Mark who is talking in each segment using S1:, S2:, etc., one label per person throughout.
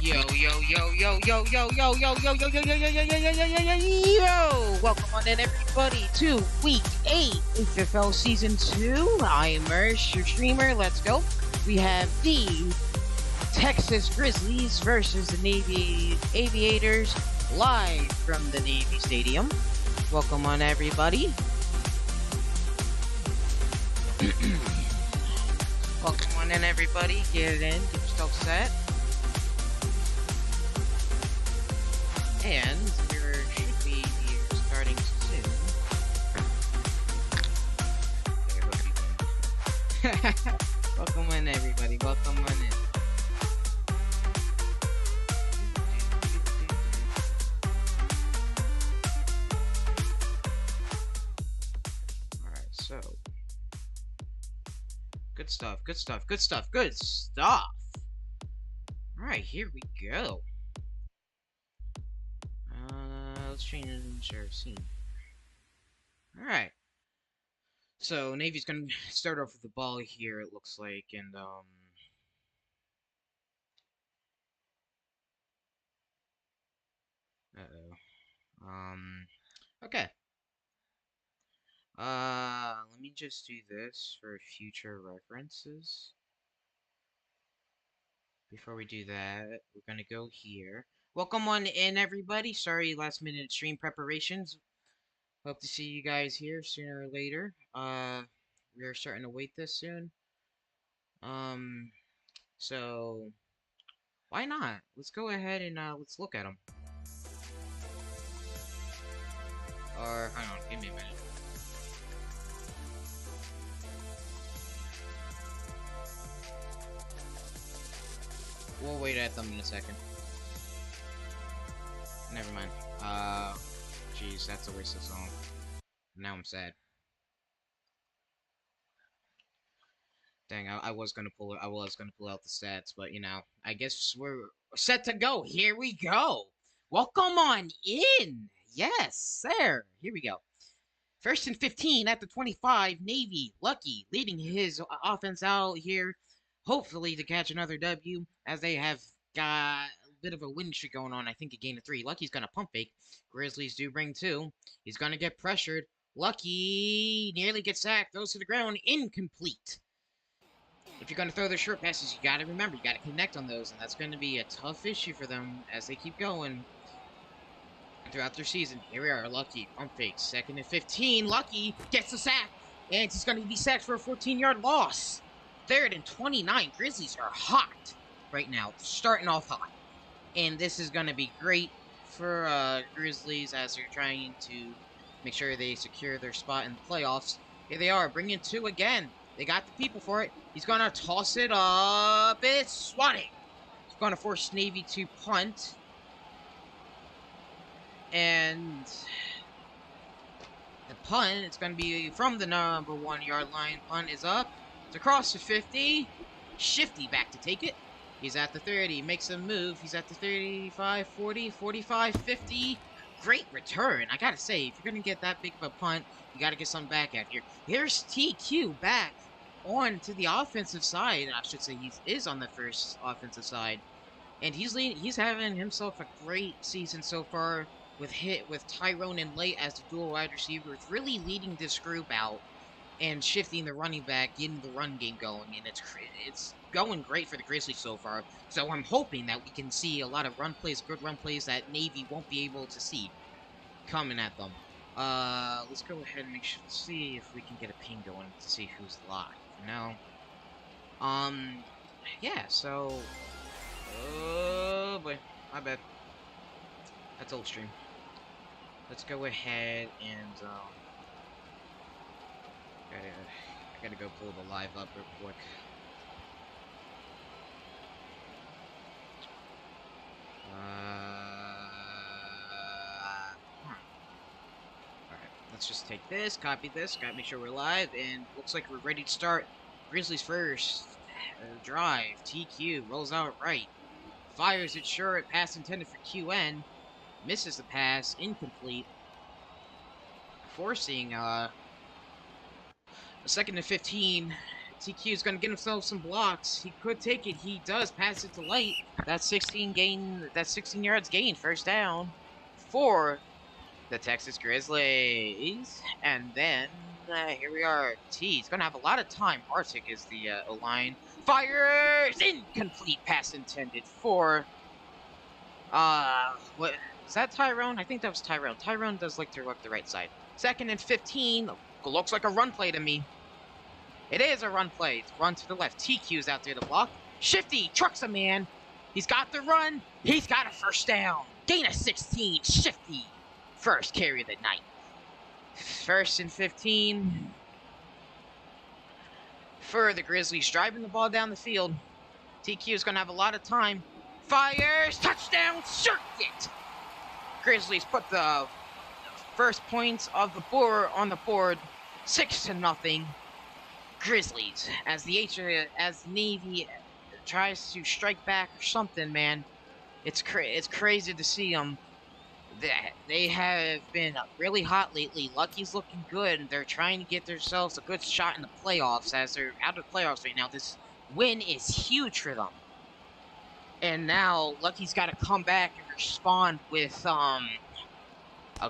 S1: Yo, yo, yo, yo, yo, yo, yo, yo, yo, yo, yo, yo, yo, yo, yo, yo, yo, yo, yo! Welcome on in, everybody, to Week 8, HFL Season 2. I'm Mersh, your streamer. Let's go. We have the Texas Grizzlies versus the Navy Aviators, live from the Navy Stadium. Welcome on, everybody. Welcome on in, everybody. Get in, get yourself set. And we should be starting soon. Welcome in, everybody. Welcome on in. Alright, so. Good stuff, good stuff, good stuff, good stuff. Alright, here we go. Let's change our scene. Alright. So, Navy's gonna start off with the ball here, it looks like, and, okay. Let me just do this for future references. Before we do that, we're gonna go here. Welcome on in, everybody. Sorry, last minute stream preparations. Hope to see you guys here sooner or later. We're starting to wait this soon. So why not? Let's go ahead and let's look at them. Or hang on, give me a minute. We'll wait at them in a second. Never mind. Jeez, that's a waste of song. Now I'm sad. Dang, I was gonna pull out the stats, but you know, I guess we're set to go. Here we go. Welcome on in. Yes, sir. Here we go. First and 15 at the 25. Navy, Lucky leading his offense out here. Hopefully to catch another W, as they have got a bit of a win streak going on. I think a gain of 3. Lucky's gonna pump fake. Grizzlies do bring 2. He's gonna get pressured. Lucky nearly gets sacked. Goes to the ground. Incomplete. If you're gonna throw the short passes, you gotta remember, you gotta connect on those, and that's gonna be a tough issue for them as they keep going throughout their season. Here we are, Lucky, pump fake, second and 15, Lucky gets the sack, and he's gonna be sacked for a 14-yard loss. Third and 29, Grizzlies are hot right now, starting off hot. And this is gonna be great for Grizzlies as they're trying to make sure they secure their spot in the playoffs. Here they are, bringing 2 again. They got the people for it. He's gonna toss it up. It's swatting. He's gonna force Navy to punt. And the punt, it's gonna be from the number 1-yard line. Punt is up. It's across the 50. Shifty back to take it. He's at the 30. Makes a move. He's at the 35, 40, 45, 50. Great return. I gotta say, if you're gonna get that big of a punt, you gotta get something back out here. Here's TQ back on to the offensive side. I should say he is on the first offensive side. And he's having himself a great season so far with Tyrone and Late as the dual wide receivers, really leading this group out and shifting the running back, getting the run game going, and it's going great for the Grizzlies so far. So I'm hoping that we can see a lot of run plays, good run plays that Navy won't be able to see coming at them. Let's go ahead and see if we can get a ping going to see who's live. No. Yeah, so oh boy, my bad. That's old stream. Let's go ahead and I gotta go pull the live up real quick. Alright, let's just take this, copy this, gotta make sure we're live, and looks like we're ready to start. Grizzlies first. Drive. TQ rolls out right. Fires it short. Pass intended for QN. Misses the pass. Incomplete. Forcing a second and 15. TQ is going to get himself some blocks. He could take it. He does. Pass it to Light. That's 16 yards gain, first down for the Texas Grizzlies. And then here we are. T. He's gonna have a lot of time. Arctic is the line. Fires! Incomplete pass intended for what was that, Tyrone? I think that was Tyrone. Tyrone does like to work the right side. 2nd and 15. Looks like a run play to me. It is a run play. It's run to the left. TQ's out there to block. Shifty trucks a man. He's got the run. He's got a first down. Gain of 16. Shifty. First carry of the night. 1st and 15 for the Grizzlies, driving the ball down the field. TQ is going to have a lot of time. Fires! Touchdown! Circuit! Grizzlies put the first points of the board on the board. 6-0. Grizzlies, as Navy tries to strike back or something, man. It's crazy to see them. They have been really hot lately. Lucky's looking good, and they're trying to get themselves a good shot in the playoffs. As they're out of the playoffs right now, this win is huge for them. And now Lucky's got to come back and respond with a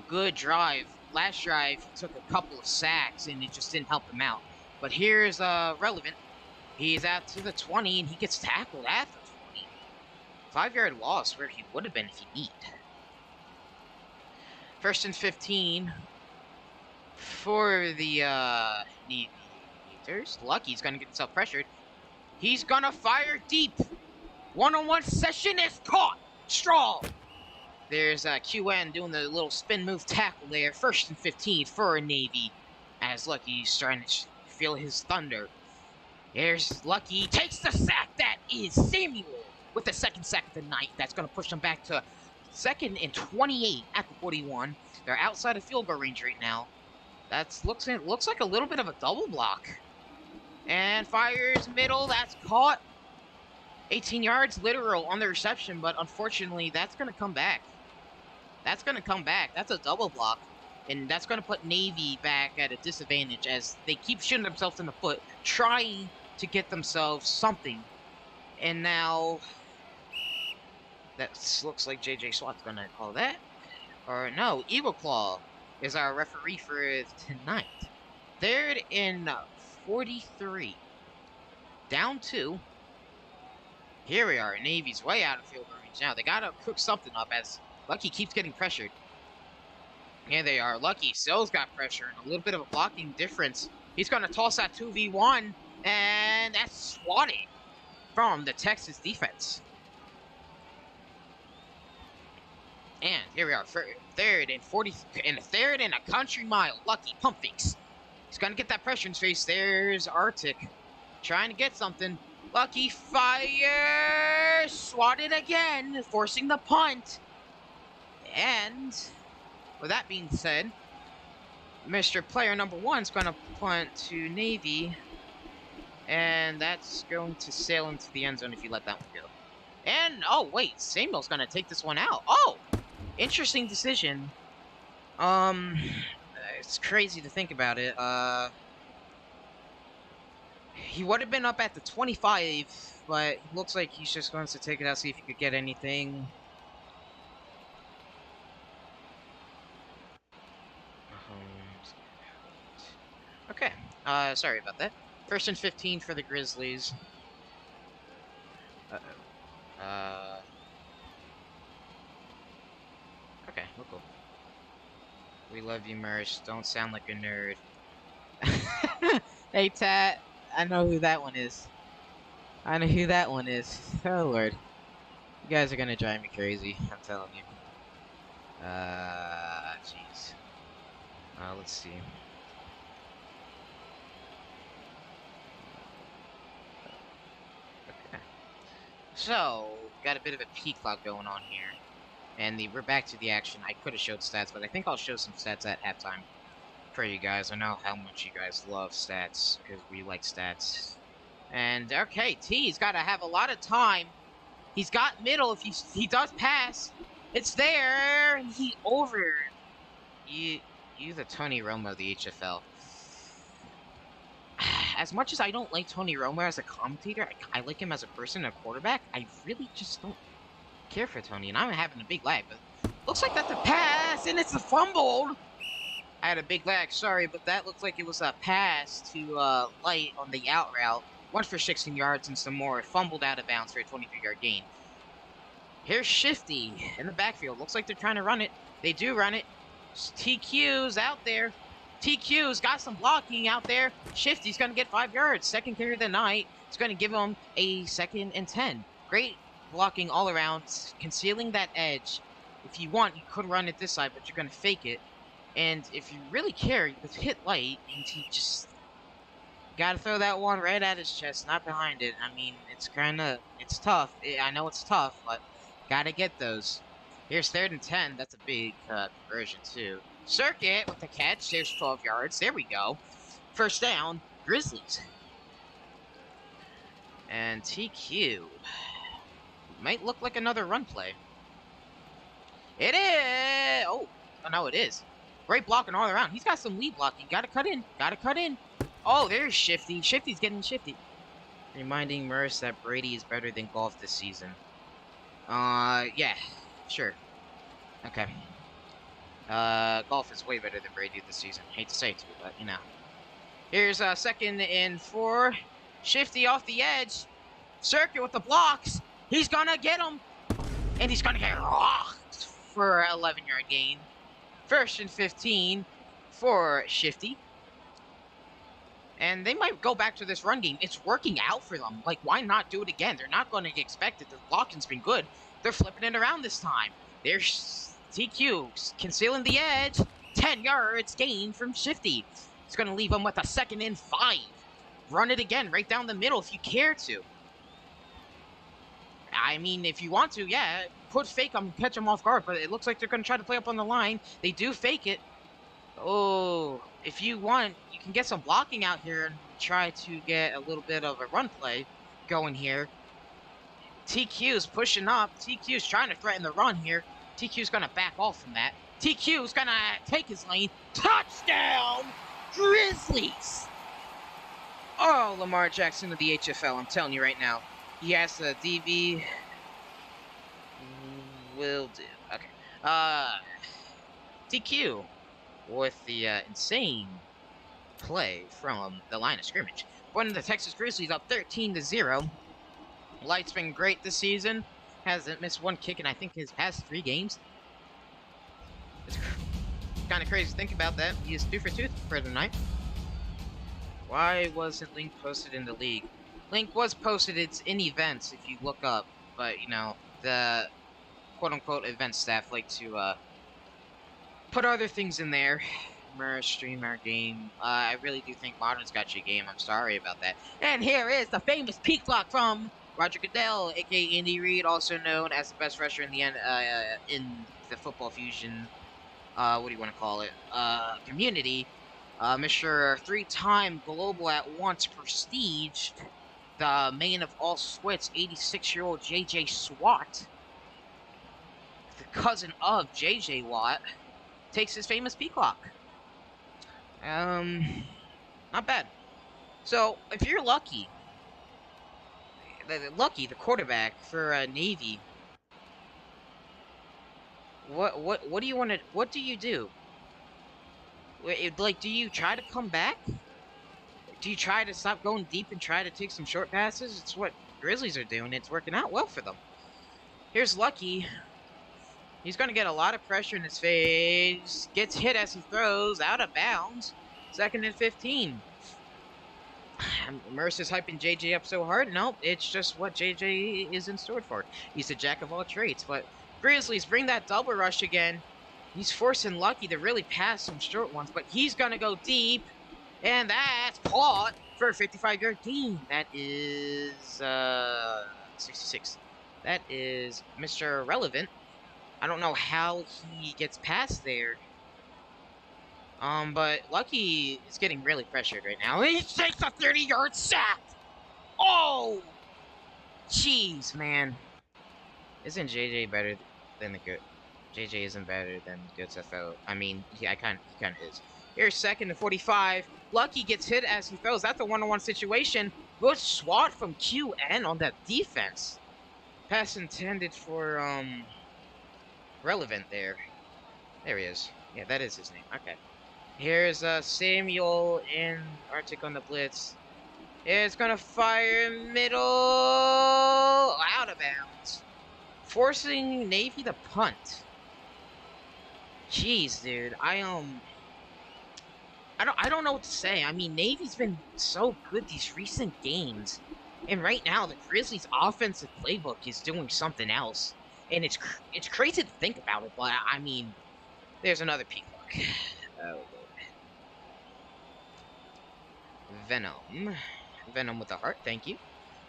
S1: good drive. Last drive, he took a couple of sacks, and it just didn't help him out. But here's Relevant. He's out to the 20, and he gets tackled at the 20. 5-yard loss where he would have been if he need. 1st and 15 for the aviators. Lucky's going to get himself pressured. He's going to fire deep. One-on-one session is caught. Strong. There's QN doing the little spin move tackle there. 1st and 15 for Navy, as Lucky's trying to feel his thunder. Here's Lucky. Takes the sack. That is Samuel with the 2nd sack of the night. That's going to push him back to 2nd and 28 at the 41. They're outside of field goal range right now. Looks like a little bit of a double block. And fires middle. That's caught. 18 yards literal on the reception, but unfortunately, that's going to come back. That's a double block. And that's going to put Navy back at a disadvantage as they keep shooting themselves in the foot, trying to get themselves something. And now that looks like JJ Swatt's going to call that. Or no, Eagle Claw is our referee for tonight. 3rd and 43. Down 2. Here we are. Navy's way out of field goal range now. They got to cook something up as Lucky keeps getting pressured. Here they are. Lucky still's got pressure and a little bit of a blocking difference. He's going to toss that 2v1, and that's swatted from the Texas defense. And here we are, 3rd and 40, and 3rd and a country mile. Lucky pump fakes. He's going to get that pressure in his face. There's Arctic trying to get something. Lucky fires! Swatted again, forcing the punt. And with that being said, Mr. Player number 1 is going to punt to Navy. And that's going to sail into the end zone if you let that one go. And, oh, wait, Samuel's going to take this one out. Oh! Interesting decision. It's crazy to think about it. He would have been up at the 25, but it looks like he's just going to take it out, see if he could get anything. Okay. Sorry about that. 1st and 15 for the Grizzlies. Okay, we're cool. We love you, Mersh. Don't sound like a nerd. Hey, Tat. I know who that one is. Oh, Lord. You guys are gonna drive me crazy. I'm telling you. Jeez. Let's see. Okay. So, got a bit of a peak cloud going on here. And we're back to the action. I could have showed stats, but I think I'll show some stats at halftime for you guys. I know how much you guys love stats, because we like stats. And, okay, T's got to have a lot of time. He's got middle. If he does pass, it's there. He over. You the Tony Romo of the HFL. as much as I don't like Tony Romo as a commentator, I like him as a person, a quarterback. I really just don't care for Tony, and I'm having a big lag. But looks like that's a pass, and it's a fumble. I had a big lag, sorry, but that looks like it was a pass to Light on the out route. One for 16 yards and some more. Fumbled out of bounds for a 23-yard gain. Here's Shifty in the backfield. Looks like they're trying to run it. They do run it. TQ's out there. TQ's got some blocking out there. Shifty's going to get 5 yards. Second carry of the night. It's going to give him a 2nd and 10. Great blocking all around. Concealing that edge. If you want, you could run it this side, but you're going to fake it. And if you really care, you could hit Light, and he just gotta throw that one right at his chest, not behind it. I mean, it's tough. I know it's tough, but gotta get those. Here's 3rd and 10. That's a big conversion, too. Circuit with the catch. There's 12 yards. There we go. First down, Grizzlies. And TQ might look like another run play. It is! Oh, no, it is. Great blocking all around. He's got some lead blocking. Gotta cut in. Gotta cut in. Oh, there's Shifty. Shifty's getting shifty. Reminding Merce that Brady is better than Golf this season. Yeah. Sure. Okay. Golf is way better than Brady this season. Hate to say it to you, but, you know. Here's 2nd and 4. Shifty off the edge. Circuit with the blocks. He's gonna get him. And he's gonna get rocked for an 11-yard gain. 1st and 15 for Shifty. And they might go back to this run game. It's working out for them. Like, why not do it again? They're not going to expect it. The blocking's been good. They're flipping it around this time. There's TQ concealing the edge. 10 yards gain from Shifty. It's going to leave them with a 2nd and 5. Run it again right down the middle if you care to. I mean, if you want to, yeah, put fake them, catch them off guard, but it looks like they're going to try to play up on the line. They do fake it. Oh, if you want, you can get some blocking out here and try to get a little bit of a run play going here. TQ's pushing up. TQ's trying to threaten the run here. TQ's going to back off from that. TQ's going to take his lane. Touchdown, Grizzlies! Oh, Lamar Jackson of the HFL, I'm telling you right now. He has the DB. Will do. Okay. TQ with the insane play from the line of scrimmage. One of the Texas Grizzlies up 13-0. Light's been great this season. Hasn't missed one kick in I think his past 3 games. It's kind of crazy to think about that. He is 2 for 2 for the night. Why wasn't Link posted in the league? Link was posted. It's in events if you look up, but you know the quote-unquote event staff like to put other things in there. Stream our game. I really do think Modern's got your game. I'm sorry about that. And here is the famous peak block from Roger Goodell, aka Andy Reid, also known as the best rusher in the Football Fusion. What do you want to call it? Community. Mr. 3-time Global at Once prestiged. The main of all sweats, 86-year-old JJ Swat, the cousin of JJ Watt, takes his famous peacock. Not bad. So, if you're lucky, the quarterback for Navy, what do you want to? What do you do? Like, do you try to come back? Do you try to stop going deep and try to take some short passes? It's what Grizzlies are doing. It's working out well for them. Here's Lucky. He's going to get a lot of pressure in his face. Gets hit as he throws out of bounds. 2nd and 15. Mercer's hyping JJ up so hard. Nope, it's just what JJ is in store for. He's a jack of all trades. But Grizzlies bring that double rush again. He's forcing Lucky to really pass some short ones. But he's going to go deep. And that's caught for a 55-yard gain. That is 66. That is Mr. Relevant. I don't know how he gets past there. But Lucky is getting really pressured right now. He takes a 30-yard sack. Oh, jeez, man. Isn't JJ better than the good? JJ isn't better than good FO. I mean, he kind of is. Here's second and 45. Lucky gets hit as he throws. That's a one-on-one situation. Good swat from QN on that defense. Pass intended for, relevant there. There he is. Yeah, that is his name. Okay. Here's Samuel in Arctic on the blitz. It's gonna fire middle out of bounds, forcing Navy to punt. Jeez, dude, I don't know what to say. I mean, Navy's been so good these recent games, and right now the Grizzlies' offensive playbook is doing something else, and it's crazy to think about it. But I mean, there's another peacock. Oh, Venom with a heart. Thank you.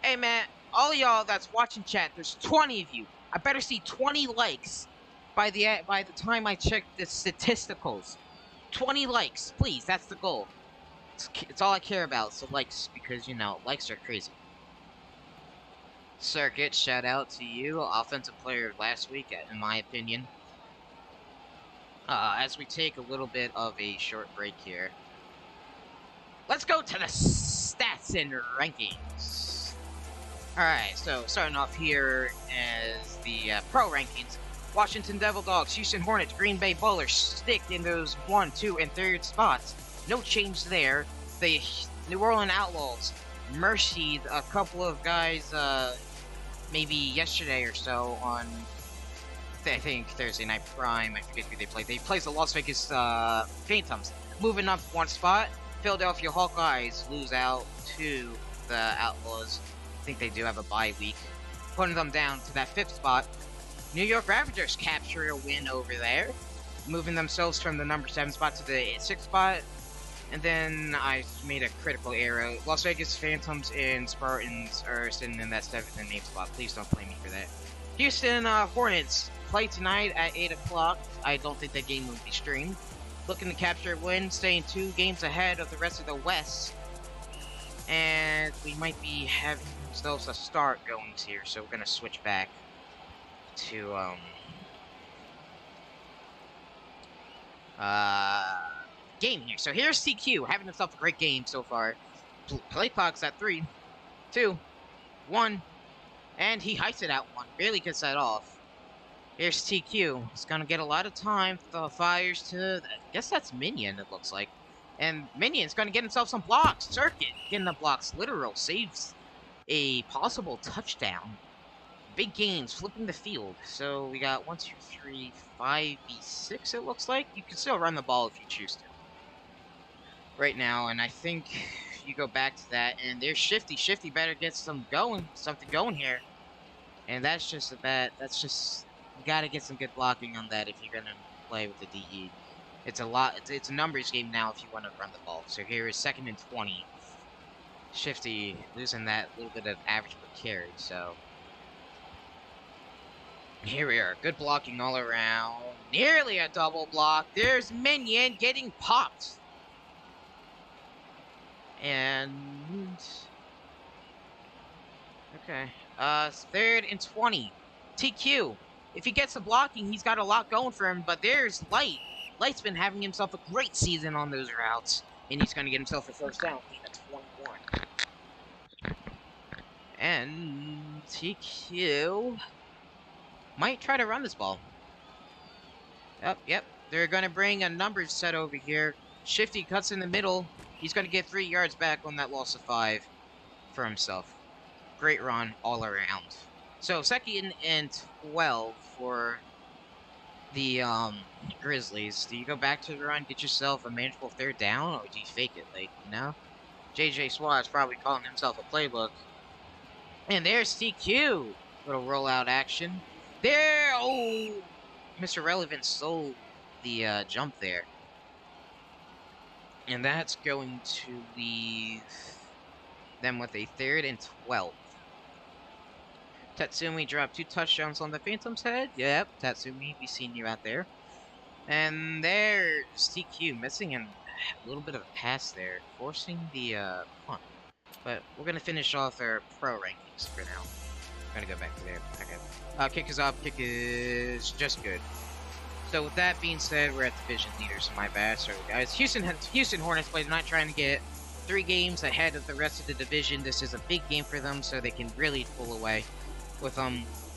S1: Hey man, all y'all that's watching chat, there's 20 of you. I better see 20 likes by the time I check the statisticals. 20 likes, please. That's the goal. It's all I care about. So likes, because you know likes are crazy. Circuit, shout out to you, offensive player of last week, in my opinion. As we take a little bit of a short break here, let's go to the stats and rankings. Alright, so starting off here as the pro rankings. Washington Devil Dogs, Houston Hornets, Green Bay Bowlers stick in those 1, 2, and 3rd spots. No change there. The New Orleans Outlaws mercied a couple of guys maybe yesterday or so on, I think, Thursday Night Prime. I forget who they played. They played the Las Vegas Phantoms. Moving up one spot, Philadelphia Hawkeyes lose out to the Outlaws. I think they do have a bye week. Putting them down to that 5th spot. New York Ravagers capture a win over there, moving themselves from the number 7 spot to the 6th spot. And then I made a critical error. Las Vegas Phantoms and Spartans are sitting in that 7th and 8th spot. Please don't blame me for that. Houston Hornets play tonight at 8 o'clock. I don't think that game will be streamed. Looking to capture a win, staying 2 games ahead of the rest of the West. And we might be having ourselves a start going here, so we're going to switch back to game here. So here's TQ having himself a great game so far. Play clock's at 3, 2, 1, and he hikes it out 1. Really gets that off. Here's TQ. He's gonna get a lot of time. The fires to, I guess that's Minion, it looks like. And Minion's gonna get himself some blocks. Circuit getting the blocks. Literal saves a possible touchdown. Big gains, flipping the field. So we got 1, 2, 3, 5, 6, it looks like. You can still run the ball if you choose to. Right now, and I think you go back to that, and there's Shifty. Shifty better get something going here. And that's just a bad, that's just, you gotta get some good blocking on that if you're gonna play with the DE. It's a numbers game now if you want to run the ball. So here is 2nd and 20. Shifty losing that little bit of average per carry, so here we are. Good blocking all around. Nearly a double block. There's Minion getting popped. And okay. 3rd and 20. TQ. If he gets the blocking, he's got a lot going for him, but there's Light. Light's been having himself a great season on those routes, and he's gonna get himself a 1st down. That's 1-1. And TQ might try to run this ball. Yep. They're gonna bring a numbers set over here. Shifty cuts in the middle. He's gonna get 3 yards back on that loss of 5 for himself. Great run all around. So 2nd and 12 for the Grizzlies. Do you go back to the run, get yourself a manageable 3rd down, or do you fake it? Like, you know? JJ Swatt's probably calling himself a playbook. And there's TQ. Little rollout action. There! Oh! Mr. Relevant stole the jump there. And that's going to leave them with a 3rd and 12. Tatsumi dropped 2 touchdowns on the Phantom's head. Yep, Tatsumi, we seen you out there. And there's TQ missing a little bit of a pass there, forcing the punt. But we're going to finish off our pro rankings for now. I'm going to go back to there. Okay. Kick is up. Kick is just good. So with that being said, we're at division leaders. My bad, sorry guys. Houston Hornets play tonight, trying to get 3 games ahead of the rest of the division. This is a big game for them, so they can really pull away. With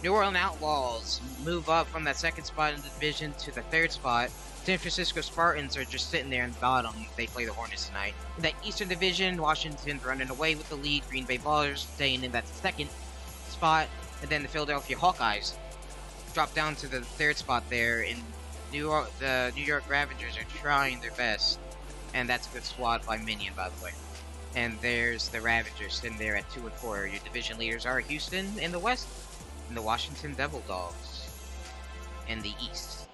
S1: New Orleans Outlaws move up from that 2nd spot in the division to the 3rd spot. San Francisco Spartans are just sitting there in the bottom. They play the Hornets tonight. In that Eastern Division, Washington running away with the lead. Green Bay Ballers staying in that 2nd spot, and then the Philadelphia Hawkeyes drop down to the 3rd spot there. In the New York Ravagers are trying their best, and that's a good squad by Minion, by the way. And there's the Ravagers sitting there at 2 and 4. Your division leaders are Houston in the West, and the Washington Devil Dogs in the East.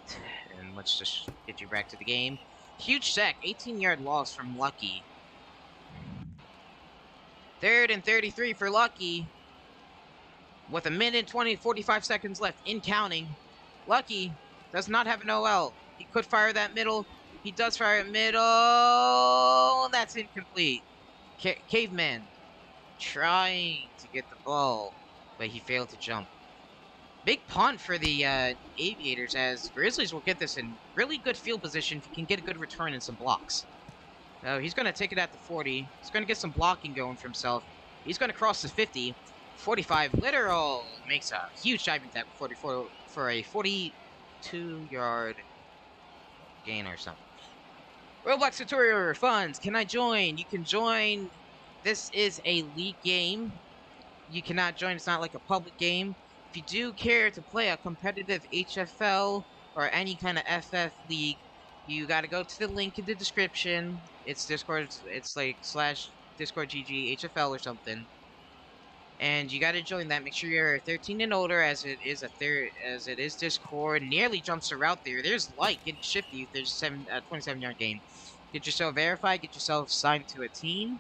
S1: And let's just get you back to the game. Huge sack, 18-yard loss from Lucky. 3rd and 33 for Lucky. With 1:20:45 seconds left in counting. Lucky does not have an OL. He could fire that middle. He does fire it middle. That's incomplete. Caveman trying to get the ball, but he failed to jump. Big punt for the Aviators, as Grizzlies will get this in really good field position if he can get a good return and some blocks. So he's going to take it at the 40. He's going to get some blocking going for himself. He's going to cross the 50. 45 literal makes a huge diving tackle 44 for a 42-yard gain or something. Roblox tutorial funds. Can I join? You can join. This is a league game. You cannot join. It's not like a public game. If you do care to play a competitive HFL or any kind of FF league, you got to go to the link in the description. It's Discord. It's like /Discord GG HFL or something. And you got to join that. Make sure you're 13 and older, as it is Discord. Nearly jumps a route there. There's Light getting shifty if there's a 27-yard game. Get yourself verified. Get yourself signed to a team,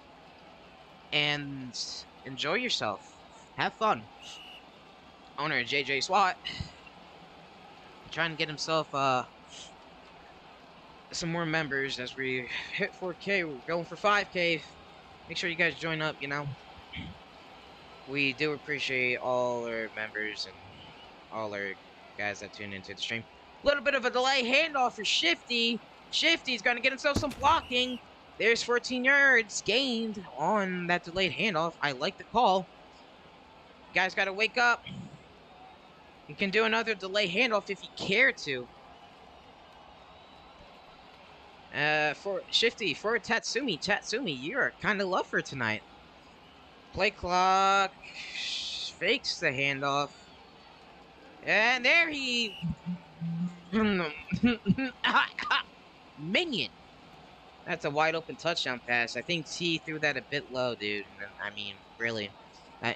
S1: and enjoy yourself. Have fun. Owner JJ SWAT trying to get himself some more members as we hit 4K. We're going for 5K. Make sure you guys join up. You know. We do appreciate all our members and all our guys that tune into the stream. A little bit of a delay handoff for Shifty. Shifty's going to get himself some blocking. There's 14 yards gained on that delayed handoff. I like the call. You guys got to wake up. You can do another delay handoff if you care to. For Shifty, for Tatsumi. Tatsumi, you're kind of love for tonight. Play clock, fakes the handoff, and there he... Minion! That's a wide open touchdown pass. I think T threw that a bit low, dude. I mean, really,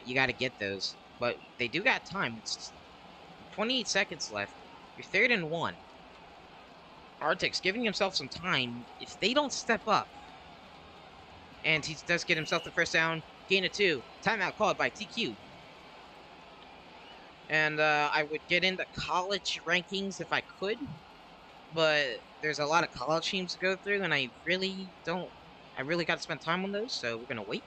S1: you gotta get those. But they do got time. It's 28 seconds left. You're 3rd and 1. Artix giving himself some time. If they don't step up, and he does get himself the first down, gain of 2. Timeout called by TQ. And I would get into college rankings if I could, but there's a lot of college teams to go through, and I really got to spend time on those, so we're going to wait.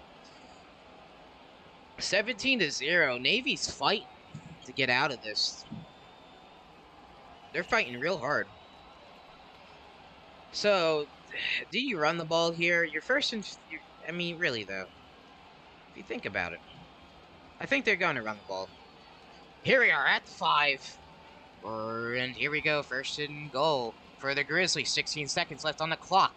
S1: 17-0. Navy's fighting to get out of this. They're fighting real hard. So, do you run the ball here? You're first and... I mean, really, though. If you think about it. I think they're going to run the ball. Here we are at the 5. And here we go. 1st and goal for the Grizzlies. 16 seconds left on the clock.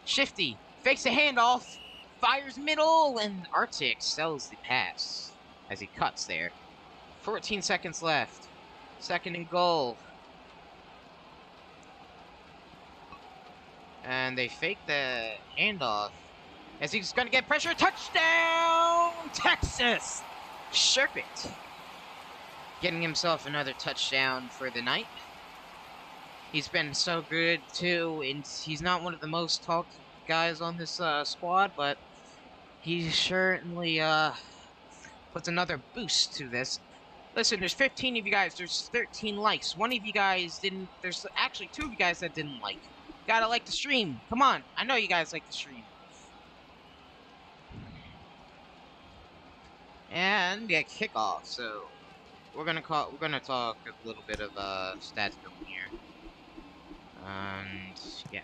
S1: Shifty fakes a handoff. Fires middle. And Arctic sells the pass as he cuts there. 14 seconds left. 2nd and goal. And they fake the handoff as he's going to get pressure. Touchdown, Texas! Serpent getting himself another touchdown for the night. He's been so good, too, and he's not one of the most talked guys on this squad, but he certainly puts another boost to this. Listen, there's 15 of you guys. There's 13 likes. One of you guys didn't. There's actually 2 of you guys that didn't like. Gotta like the stream. Come on. I know you guys like the stream. And yeah, kickoff. So we're gonna talk a little bit of stats going here. And yeah.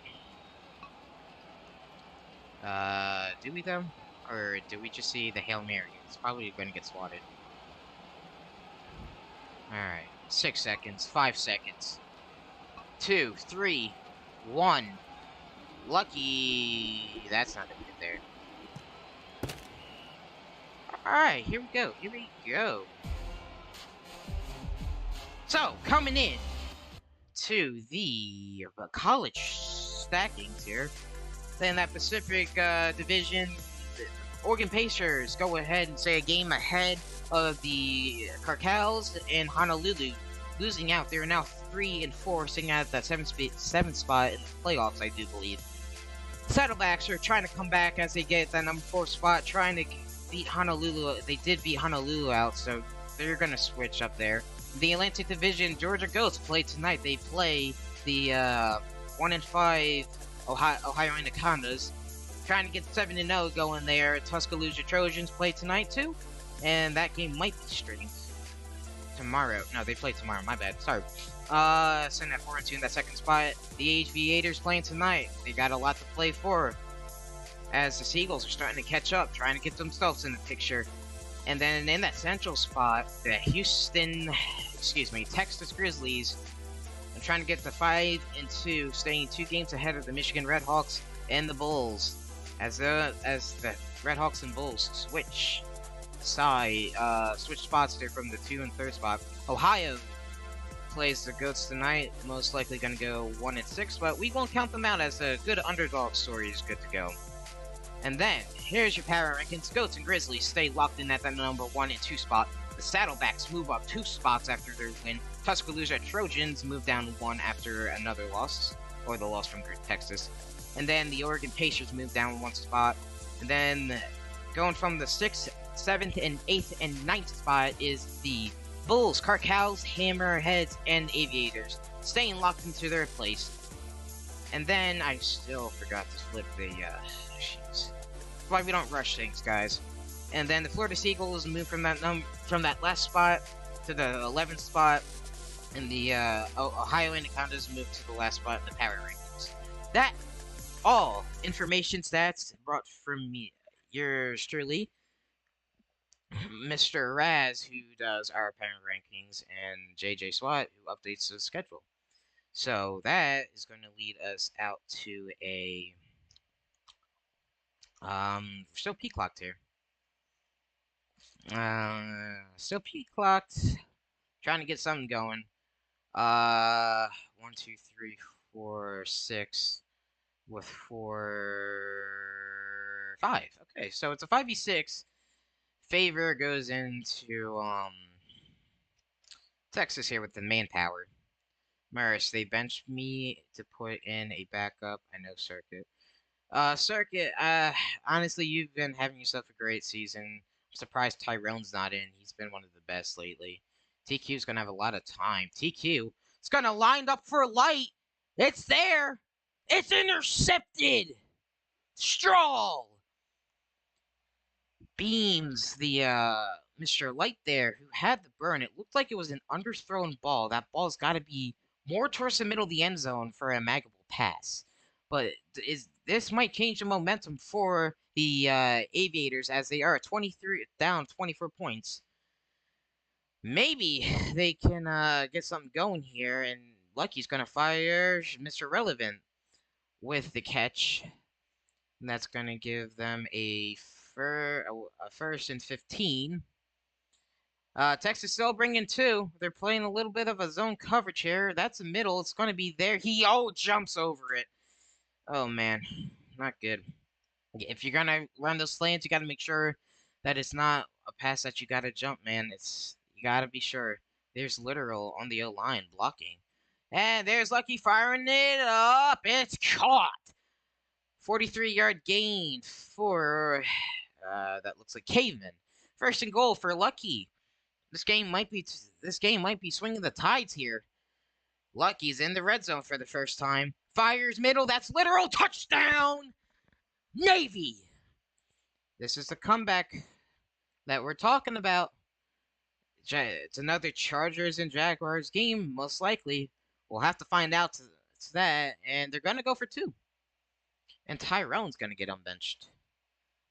S1: Do we though? Or do we just see the Hail Mary? It's probably going to get swatted. Alright. 6 seconds. 5 seconds. 2, 3, 1. Lucky. That's not going to get there. Alright, here we go. Here we go. So, coming in to the college stackings here. Then that Pacific Division, the Oregon Pacers go ahead and stay a game ahead of the Carcals in Honolulu, losing out. They are now 3-4, sitting at that seventh spot in the playoffs, I do believe. Saddlebacks are trying to come back as they get that number 4 spot, trying to beat Honolulu. They did beat Honolulu out, so they're going to switch up there. The Atlantic Division, Georgia Ghosts play tonight. They play the 1-5 Ohio Anacondas, trying to get 7-0 going there. Tuscaloosa Trojans play tonight too, and that game might be streamed tomorrow. No, they play tomorrow. My bad. Sorry. Sitting at 4-2 in that second spot. The aviators playing tonight. They got a lot to play for, as the Seagulls are starting to catch up, trying to get themselves in the picture. And then in that central spot, the Texas Grizzlies are trying to get to 5-2, staying 2 games ahead of the Michigan Redhawks and the Bulls, as the Redhawks and Bulls switch spots there from the 2 and 3rd spot. Ohio plays the Goats tonight, most likely going to go 1-6, but we won't count them out, as a good underdog story is good to go. And then, here's your power rankings. Goats and Grizzlies stay locked in at the number 1 and 2 spot. The Saddlebacks move up 2 spots after their win. Tuscaloosa Trojans move down 1 after another loss, or the loss from Texas. And then the Oregon Pacers move down 1 spot. And then, going from the 6th, 7th, and 8th, and 9th spot is the Bulls, Carcals, Hammerheads, and Aviators, staying locked into their place. And then, I still forgot to flip the, sheets. That's why we don't rush things, guys. And then the Florida Seagulls move from that last spot to the 11th spot, and the Ohio Anacondas move to the last spot in the power rankings. That all information stats brought from me, yours truly, Mr. Raz, who does our power rankings, and JJ SWAT, who updates the schedule. So that is going to lead us out to a we're still peak-locked here. Still peak-locked. Trying to get something going. 1, 2, 3, 4, 6 with 4, 5. Okay, so it's a 5v6. Favor goes into Texas here with the manpower. Maris, they benched me to put in a backup. I know Circuit. Circuit, honestly, you've been having yourself a great season. I'm surprised Tyrone's not in. He's been one of the best lately. TQ's gonna have a lot of time. TQ is gonna line up for light. It's there. It's intercepted. Stroll beams the Mr. Light there, who had the burn. It looked like it was an underthrown ball. That ball's got to be more towards the middle of the end zone for a maggable pass. But this might change the momentum for the Aviators, as they are 23 down 24 points. Maybe they can get something going here, and Lucky's going to fire Mr. Relevant with the catch. And that's going to give them a first and 15. Texas still bringing 2. They're playing a little bit of a zone coverage here. That's the middle. It's going to be there. He jumps over it. Oh, man. Not good. If you're going to run those slants, you got to make sure that it's not a pass that you got to jump, man. You got to be sure. There's literal on the O-line blocking. And there's Lucky firing it up. It's caught. 43-yard gain for, that looks like Caveman. First and goal for Lucky. This game might be swinging the tides here. Lucky's in the red zone for the first time. Fires middle. That's literal touchdown. Navy. This is the comeback that we're talking about. It's another Chargers and Jaguars game, most likely. We'll have to find out blocks that, and they're gonna go for 2. And Tyrone's gonna get unbenched.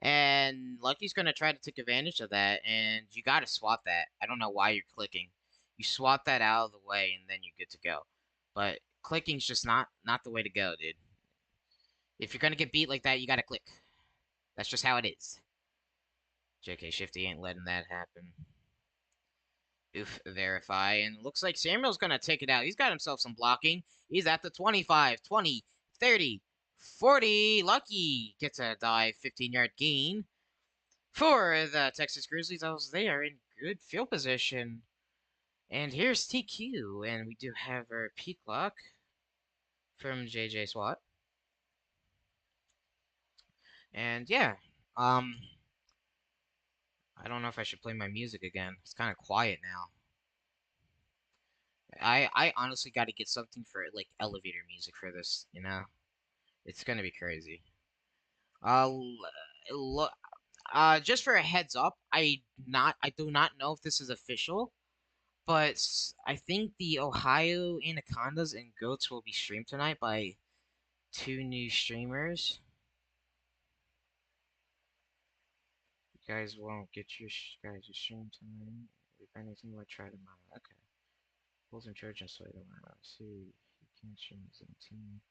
S1: And Lucky's gonna try to take advantage of that, and you gotta swap that. I don't know why you're clicking. You swap that out of the way, and then you're good to go. But clicking's just not the way to go, dude. If you're gonna get beat like that, you gotta click. That's just how it is. JK Shifty ain't letting that happen. Oof, verify. And looks like Samuel's gonna take it out. He's got himself some blocking. He's at the 25, 20, 30, 40. Lucky gets a dive, 15-yard gain. For the Texas Grizzlies, they are in good field position. And here's TQ, and we do have our peak lock from JJ SWAT. And yeah, I don't know if I should play my music again. It's kind of quiet now. I honestly got to get something for like elevator music for this, you know? It's going to be crazy. Just for a heads up, I do not know if this is official, but I think the Ohio Anacondas and Goats will be streamed tonight by 2 new streamers. You guys won't get your guys stream tonight. If anything, we'll try tomorrow. Okay. Bulls and Trojans play tomorrow. See, you can't stream as a team.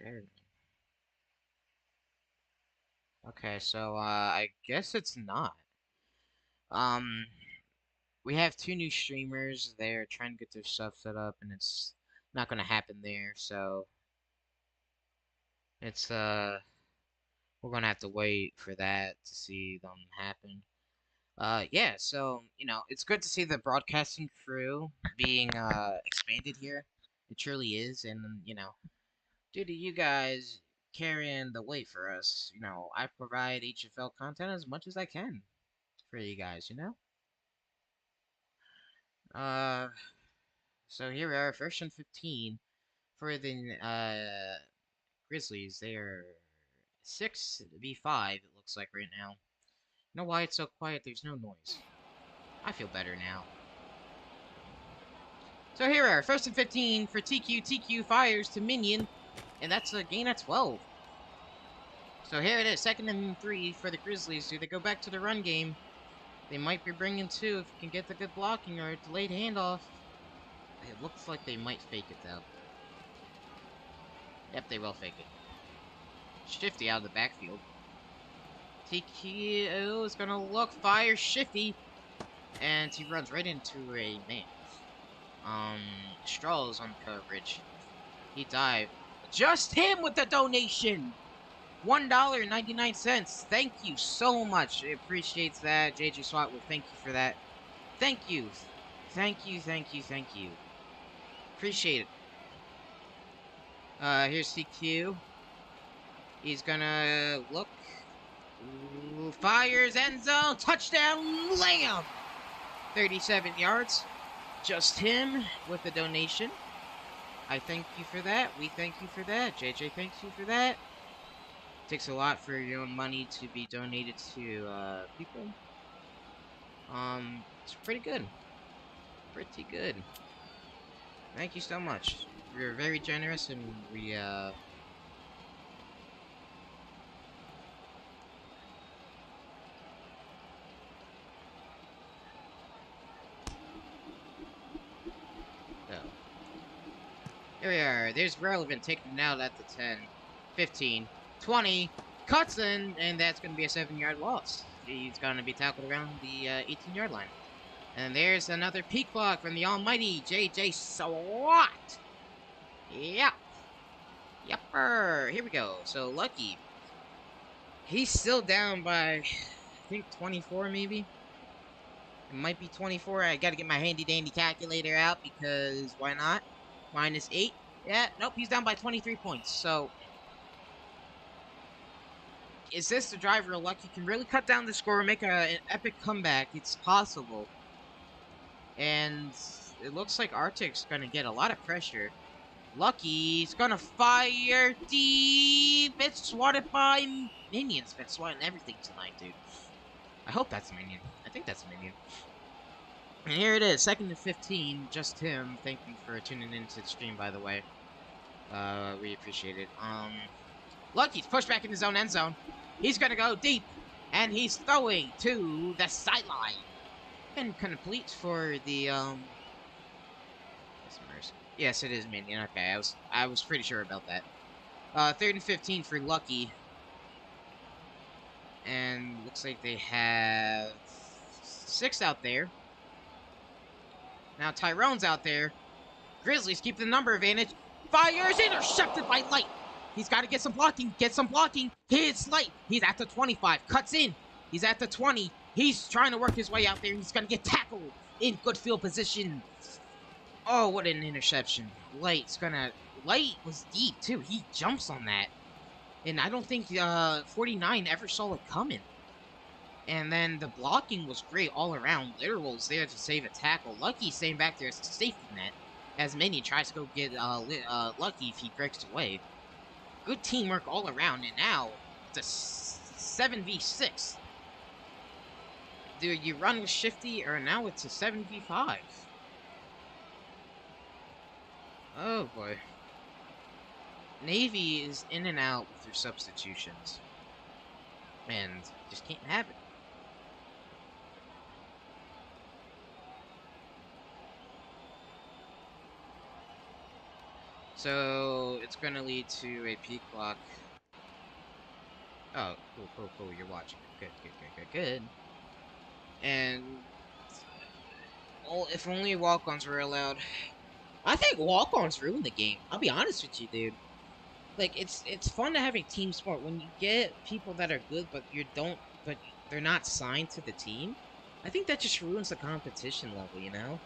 S1: Okay. Okay, so I guess it's not. We have 2 new streamers. They're trying to get their stuff set up, and it's not gonna happen there. So it's we're gonna have to wait for that to see them happen. Yeah. So it's good to see the broadcasting crew being expanded here. It truly is, and due to you guys carrying the weight for us, I provide HFL content as much as I can for you guys. So here we are, first and 15 for the Grizzlies. They are 6v5. It looks like right now. You know why it's so quiet? There's no noise. I feel better now. So here we are, first and 15 for TQ. TQ fires to Minion, and that's a gain at 12. So here it is, second and 3 for the Grizzlies. Do they go back to the run game? They might be bringing 2 if you can get the good blocking or a delayed handoff. It looks like they might fake it, though. Yep, they will fake it. Shifty out of the backfield. TQ is gonna look, fire Shifty, and he runs right into a man. Strolls on coverage. He dived. Just him with the donation! $1.99. Thank you so much. It appreciates that. JJ SWAT will thank you for that. Thank you. Thank you, thank you, thank you. Appreciate it. Here's CQ. He's gonna look. Ooh, fires, end zone, touchdown, layup! 37 yards. Just him with the donation. I thank you for that. We thank you for that. JJ thanks you for that. Takes a lot for your own money to be donated to people. It's pretty good. Pretty good. Thank you so much. You're very generous, and we here we are. There's Relevant taking it out at the 10, 15, 20, cuts in, and that's going to be a 7-yard loss. He's going to be tackled around the 18-yard line. And there's another peak block from the almighty JJ SWAT. Yep. Yepper. Here we go. So Lucky. He's still down by, I think, 24 maybe. It might be 24. I got to get my handy-dandy calculator out because why not? -8. Yeah, nope, he's down by 23 points. So, is this the driver of Lucky can really cut down the score and make an epic comeback? It's possible. And it looks like Arctic's going to get a lot of pressure. Lucky's going to fire deep. It's swatted by Minions. Been swatting everything tonight, dude. I hope that's Minion. I think that's Minion. And here it is, 2nd and 15. Just him. Thank you for tuning into the stream, by the way. We appreciate it. Lucky's pushed back in his own end zone. He's gonna go deep, and he's throwing to the sideline. And complete for the Yes, it is Minion. Okay, I was pretty sure about that. 3rd and 15 for Lucky. And looks like they have 6 out there. Now Tyrone's out there. Grizzlies keep the number advantage. Fires, intercepted by Light. He's got to get some blocking. Get some blocking. Hits Light. He's at the 25. Cuts in. He's at the 20. He's trying to work his way out there. He's going to get tackled in good field position. Oh, what an interception. Light was deep, too. He jumps on that. And I don't think 49 ever saw it coming. And then the blocking was great all around. Literal was there to save a tackle. Lucky staying back there as a safety net. As Minion tries to go get Lucky if he breaks away. Good teamwork all around. And now, it's a 7v6. Do you run with Shifty, or now it's a 7v5? Oh boy. Navy is in and out with their substitutions. And just can't have it. So, it's gonna lead to a peak clock. Oh, cool, you're watching it. Good. And, well, if only walk-ons were allowed. I think walk-ons ruin the game. I'll be honest with you, dude. Like, it's fun to have a team sport when you get people that are good, but they're not signed to the team. I think that just ruins the competition level, you know?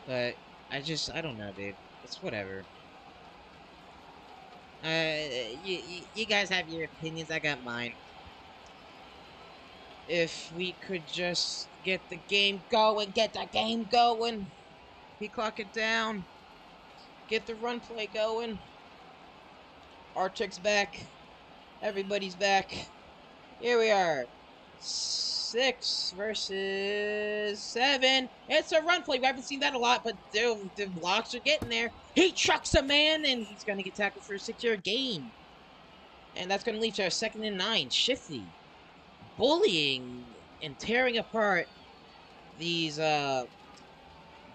S1: But, I don't know, dude. It's whatever. You guys have your opinions, I got mine. If we could just get the game going, Peacock it down. Get the run play going. Archic's back. Everybody's back. Here we are. 6 versus 7. It's a run play. We haven't seen that a lot, but the blocks are getting there. He trucks a man, and he's going to get tackled for a 6-yard gain. And that's going to lead to our 2nd and 9. Shifty. Bullying and tearing apart these,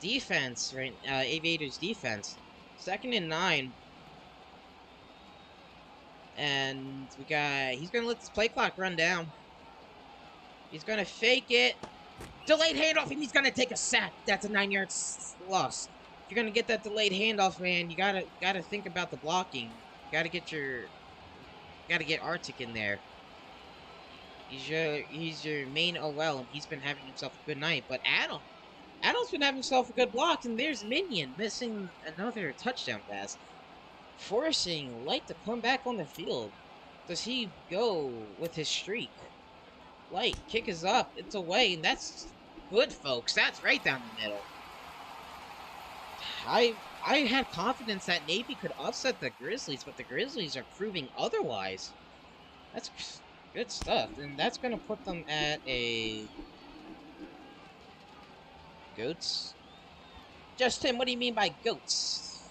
S1: defense, right? Aviators defense. 2nd and 9. And he's going to let this play clock run down. He's going to fake it. Delayed handoff, and he's going to take a sack. That's a 9-yard loss. If you're going to get that delayed handoff, man, you gotta think about the blocking. Gotta get Arctic in there. He's your main OL, and he's been having himself a good night. But Adam's been having himself a good block, and there's Minion missing another touchdown pass. Forcing Light to come back on the field. Does he go with his streak? Light, kick is up, it's away, and that's good, folks. That's right down the middle. I had confidence that Navy could upset the Grizzlies, but the Grizzlies are proving otherwise. That's good stuff, and that's going to put them at a... Goats? Justin, what do you mean by goats?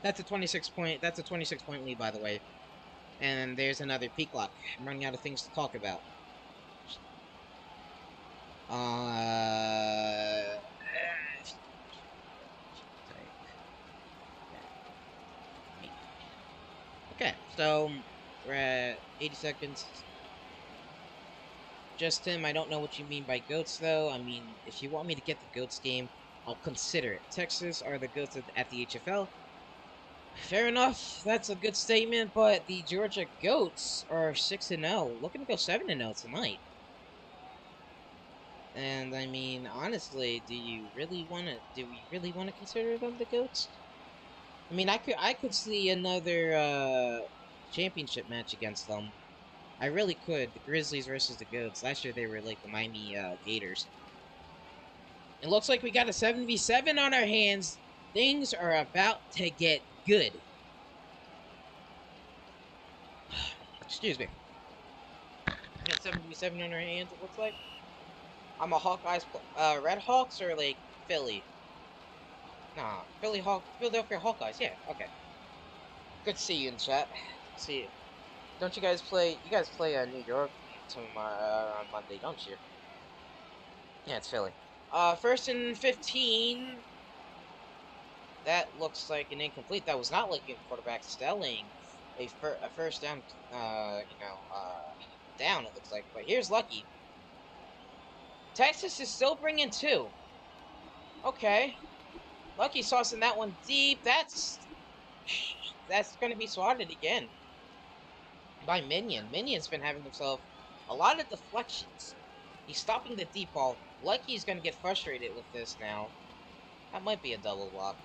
S1: That's a 26-point lead, by the way. And there's another peak lock. I'm running out of things to talk about. Okay, so we're at 80 seconds. Justin, I don't know what you mean by goats, though. I mean, if you want me to get the goats game, I'll consider it. Texas are the goats at the HFL. Fair enough, that's a good statement, but the Georgia Goats are 6-0, looking to go 7-0 tonight. And I mean, honestly, do we really want to consider them the Goats? I mean, I could see another championship match against them. I really could. The Grizzlies versus the Goats. Last year they were like the Miami Gators. It looks like we got a 7v7 on our hands. Things are about to get good. Excuse me. We got 7v7 on our hands, it looks like. I'm a Hawkeyes. Red Hawks or like Philly? Nah, Philadelphia Hawkeyes. Yeah, okay. Good to see you in chat. See you. Don't you guys play? You guys play New York tomorrow on Monday, don't you? Yeah, it's Philly. First and 15. That looks like an incomplete. That was not looking quarterback selling a first down. Down. It looks like. But here's Lucky. Texas is still bringing two. Okay, Lucky saucing that one deep. That's going to be swatted again by Minion. Minion's been having himself a lot of deflections. He's stopping the deep ball. Lucky's going to get frustrated with this now. That might be a double block.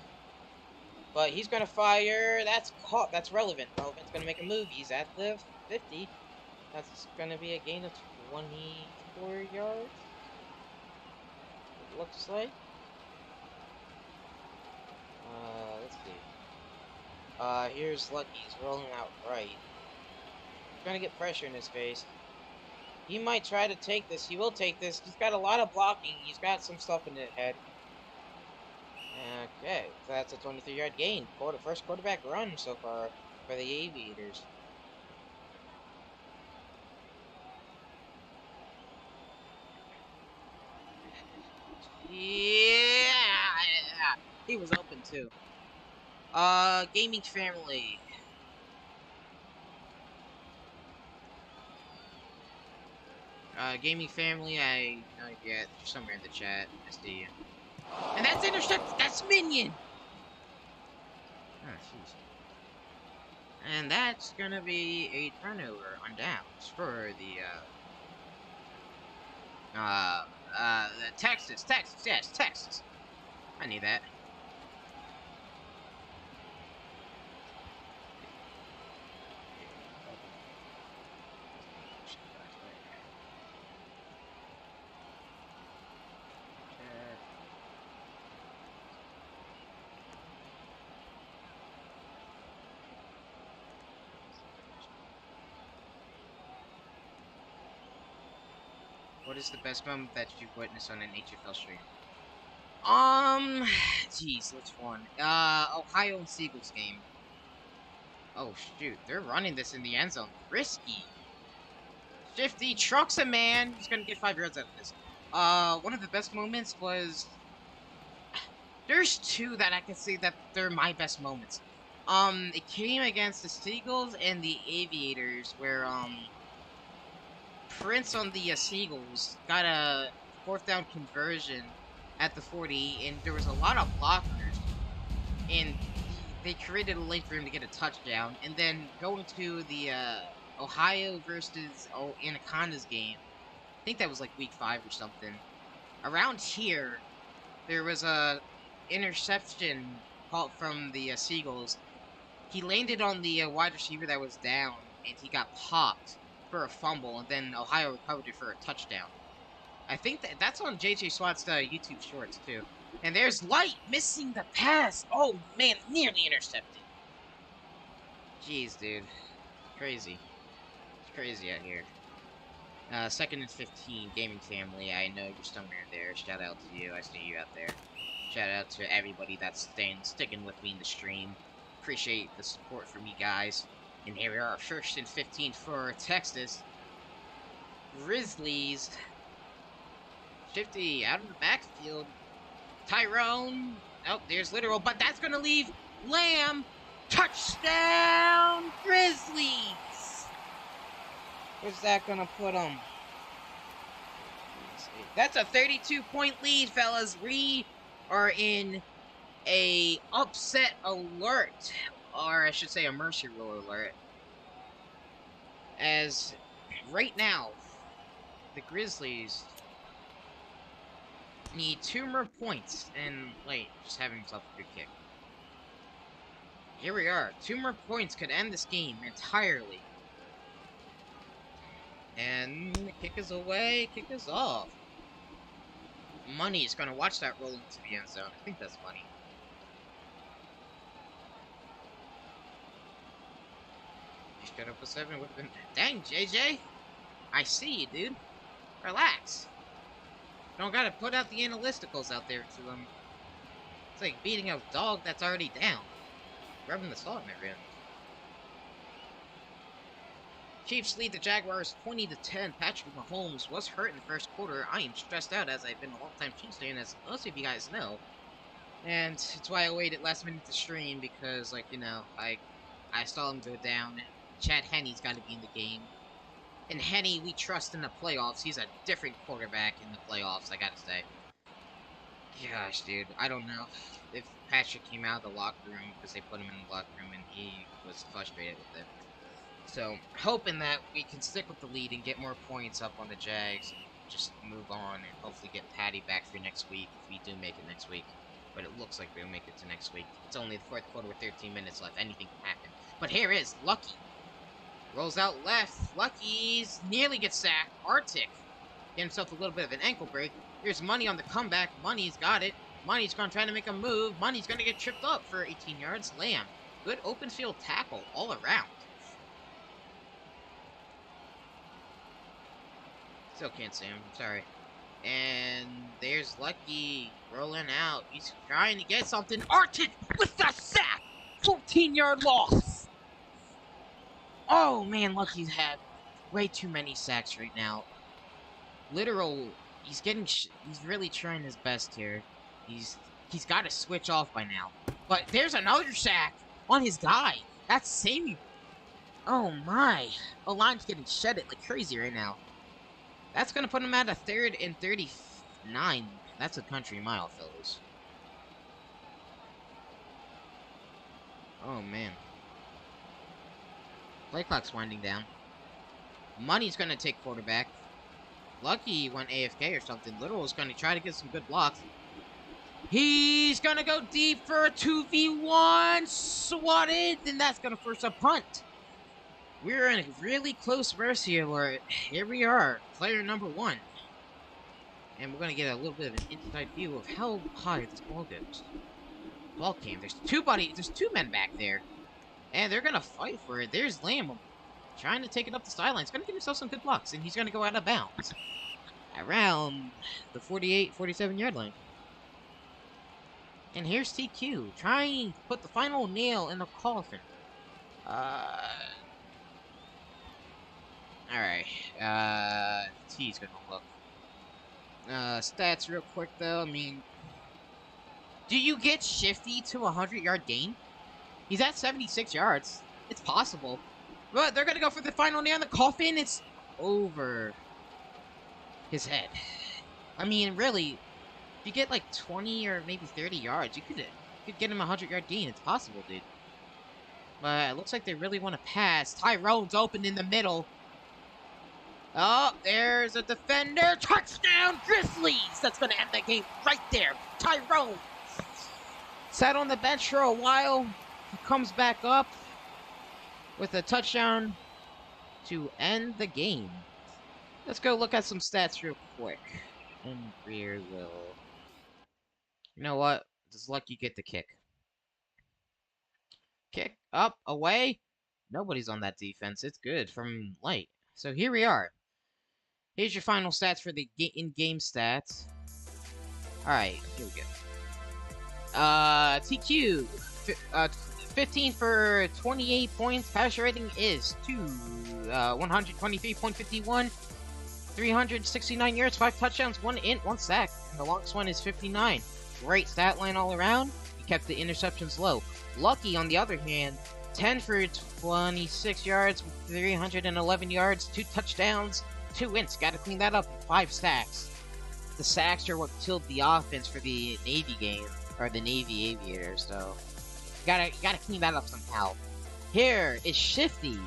S1: But he's going to fire. That's caught. That's relevant. Relevant's going to make a move. He's at the 50. That's going to be a gain of 24 yards. It looks like. Let's see. Here's Lucky. He's rolling out right. Trying to get pressure in his face. He might try to take this. He will take this. He's got a lot of blocking. He's got some stuff in his head. Okay, so that's a 23-yard gain. First quarterback run so far for the Aviators. Yeah, he was open too. Gaming family. Gaming family. I know yeah, somewhere in the chat. I see you. And that's intercepted. That's Minion. Oh, jeez. And that's gonna be a turnover on downs for Texas, yes, Texas. I knew that. What is the best moment that you've witnessed on an HFL stream? Jeez, which one? Ohio and Seagulls game. Oh shoot, they're running this in the end zone. Risky. Shifty trucks a man. He's gonna get 5 yards out of this. One of the best moments was there's two that I can say that they're my best moments. It came against the Seagulls and the Aviators, where Prince on the Seagulls got a fourth down conversion at the 40, and there was a lot of blockers, and they created a lane for him to get a touchdown. And then going to the Ohio versus Anaconda's game, I think that was like week 5 or something. Around here, there was a interception called from the Seagulls. He landed on the wide receiver that was down, and he got popped for a fumble, and then Ohio recovered it for a touchdown. I think that's on JJ Swatt's YouTube Shorts too. And there's Light missing the pass. Oh man, nearly intercepted. Jeez, dude, crazy. It's crazy out here. Second and 15, gaming family. I know you're somewhere there. Shout out to you. I see you out there. Shout out to everybody that's sticking with me in the stream. Appreciate the support from you guys. And here we are, first and 15 for Texas. Grizzlies. Shifty out of the backfield. Tyrone. Oh, there's literal, but that's gonna leave Lamb. Touchdown, Grizzlies. Where's that gonna put them? That's a 32-point lead, fellas. We are in a upset alert, or I should say a mercy rule alert. As right now, the Grizzlies need 2 more points, and wait, just having himself a good kick. Here we are. 2 more points could end this game entirely. And kick is away, kick is off. Money is gonna watch that roll into the end zone. I think that's Money. You shut up with 7 would have been. Dang, JJ! I see you, dude. Relax. Don't gotta put out the analyticals out there to them. It's like beating a dog that's already down. Rubbing the salt in their wound. Chiefs lead the Jaguars 20-10. Patrick Mahomes was hurt in the first quarter. I am stressed out as I've been a long-time Chiefs fan, as most of you guys know. And it's why I waited last minute to stream, because, like, you know, I saw him go down. Chad Henne's got to be in the game. And Henne, we trust in the playoffs. He's a different quarterback in the playoffs, I gotta say. Gosh, dude, I don't know if Patrick came out of the locker room because they put him in the locker room and he was frustrated with it. So, hoping that we can stick with the lead and get more points up on the Jags and just move on and hopefully get Patty back for next week if we do make it next week. But it looks like we'll make it to next week. It's only the fourth quarter with 13 minutes left. Anything can happen. But here is Lucky. Rolls out left. Lucky's nearly gets sacked. Arctic get himself a little bit of an ankle break. Here's Money on the comeback. Money's got it. Money's going to try to make a move. Money's going to get tripped up for 18 yards. Lamb. Good open field tackle all around. Still can't see him. Sorry. And there's Lucky rolling out. He's trying to get something. Arctic with the sack. 14-yard loss. Oh, man, Lucky's had way too many sacks right now. He's really trying his best here. He's got to switch off by now. But there's another sack on his guy. That's Samuel. Oh, my. The line's getting shedded like crazy right now. That's going to put him at a 3rd and 39. That's a country mile, fellas. Oh, man. Play clock's winding down. Money's going to take quarterback. Lucky went AFK or something. Little's going to try to get some good blocks. He's going to go deep for a 2v1. Swatted. And that's going to force a punt. We're in a really close mercy alert. Here we are. Player number 1. And we're going to get a little bit of an inside view of how high this ball goes. Ball came. There's two men back there. And they're going to fight for it. There's Lamb trying to take it up the sideline. He's going to get himself some good blocks. And he's going to go out of bounds. Around the 48, 47-yard line. And here's TQ. Trying to put the final nail in the coffin. Alright. T's going to look. Stats real quick, though. I mean, do you get Shifty to a 100-yard gain? He's at 76 yards. It's possible. But they're going to go for the final nail in the coffin. It's over his head. I mean, really, if you get like 20 or maybe 30 yards, you could get him a 100-yard gain. It's possible, dude. But it looks like they really want to pass. Tyrone's open in the middle. Oh, there's a defender. Touchdown, Grizzlies! That's going to end the game right there. Tyrone sat on the bench for a while. He comes back up with a touchdown to end the game. Let's go look at some stats real quick. And Greer will... You know what? Does Lucky get the kick? Kick, up, away. Nobody's on that defense. It's good from Light. So here we are. Here's your final stats for the in-game stats. Alright, here we go. TQ. 15 for 28 points. Passer rating is 123.51. 369 yards, 5 touchdowns, 1 int, 1 sack. And the longest one is 59. Great stat line all around. He kept the interceptions low. Lucky, on the other hand, 10 for 26 yards, 311 yards, 2 touchdowns, 2 ints. Gotta clean that up. 5 sacks. The sacks are what killed the offense for the Navy game, or the Navy aviators, so gotta clean that up somehow. Here is Shifty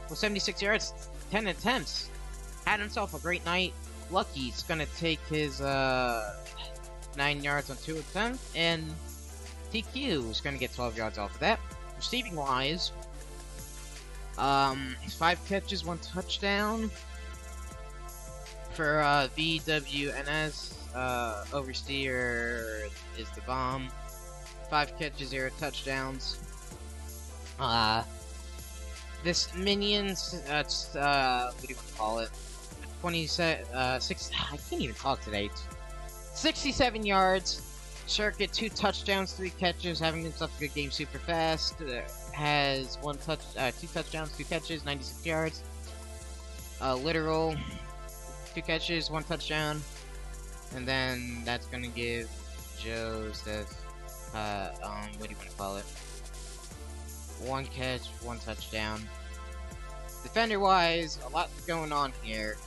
S1: with 76 yards, 10 attempts. Had himself a great night. Lucky's gonna take his 9 yards on 2 attempts, and TQ is gonna get 12 yards off of that. Receiving wise, 5 catches, 1 touchdown for VWNS. Oversteer is the bomb. 5 catches, 0 touchdowns. This minions, what do you want to call it? 26, I can't even talk today. 67 yards. Circuit, 2 touchdowns, 3 catches, having himself a good game super fast. Has 2 touchdowns, 2 catches, 96 yards. Literal, 2 catches, 1 touchdown. And then that's gonna give Joseph, what do you want to call it? 1 catch, 1 touchdown. Defender-wise, a lot going on here.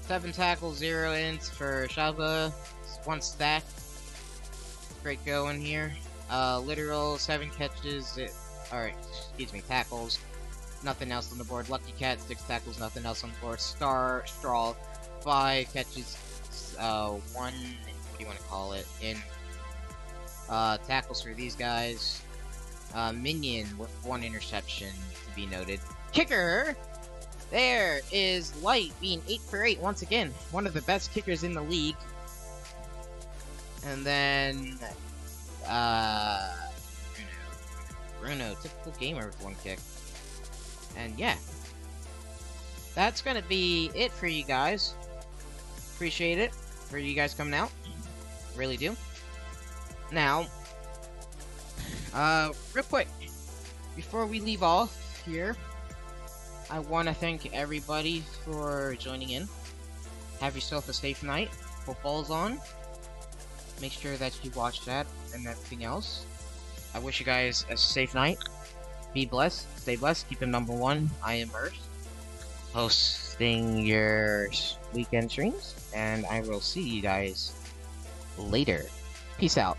S1: 7 tackles, 0 ins for Shaba. 1 stack. Great going here. Literal 7 catches. Tackles. Nothing else on the board. Lucky Cat 6 tackles. Nothing else on the board. Straw 5 catches. 1. What do you want to call it? In tackles for these guys. Minion with 1 interception to be noted. Kicker. There is Light being 8 for 8 once again. One of the best kickers in the league. And then, Bruno, typical gamer with 1 kick. And yeah, that's gonna be it for you guys. Appreciate it for you guys coming out. Really do. Now, real quick, before we leave off here, I want to thank everybody for joining in. Have yourself a safe night. Football's on. Make sure that you watch that and everything else. I wish you guys a safe night. Be blessed. Stay blessed. Keep it #1. I am Burst, hosting your weekend streams, and I will see you guys later. Peace out.